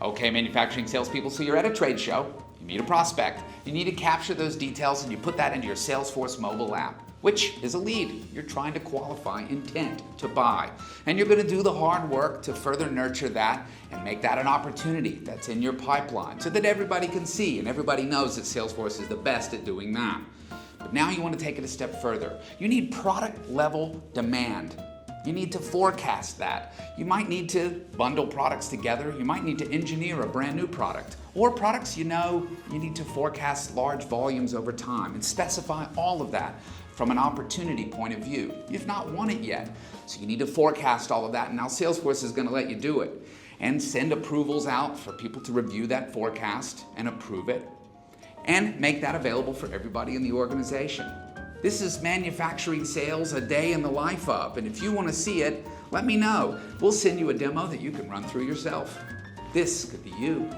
Okay, manufacturing salespeople, so you're at a trade show, you meet a prospect, you need to capture those details and you put that into your Salesforce mobile app, which is a lead. You're trying to qualify intent to buy. And you're gonna do the hard work to further nurture that and make that an opportunity that's in your pipeline so that everybody can see and everybody knows that Salesforce is the best at doing that. But now you want to take it a step further. You need product level demand. You need to forecast that. You might need to bundle products together. You might need to engineer a brand new product. Or products you need to forecast large volumes over time and specify all of that from an opportunity point of view. You've not won it yet, so you need to forecast all of that, and now Salesforce is going to let you do it and send approvals out for people to review that forecast and approve it and make that available for everybody in the organization. This is manufacturing sales a day in the life of, and if you want to see it, let me know. We'll send you a demo that you can run through yourself. This could be you.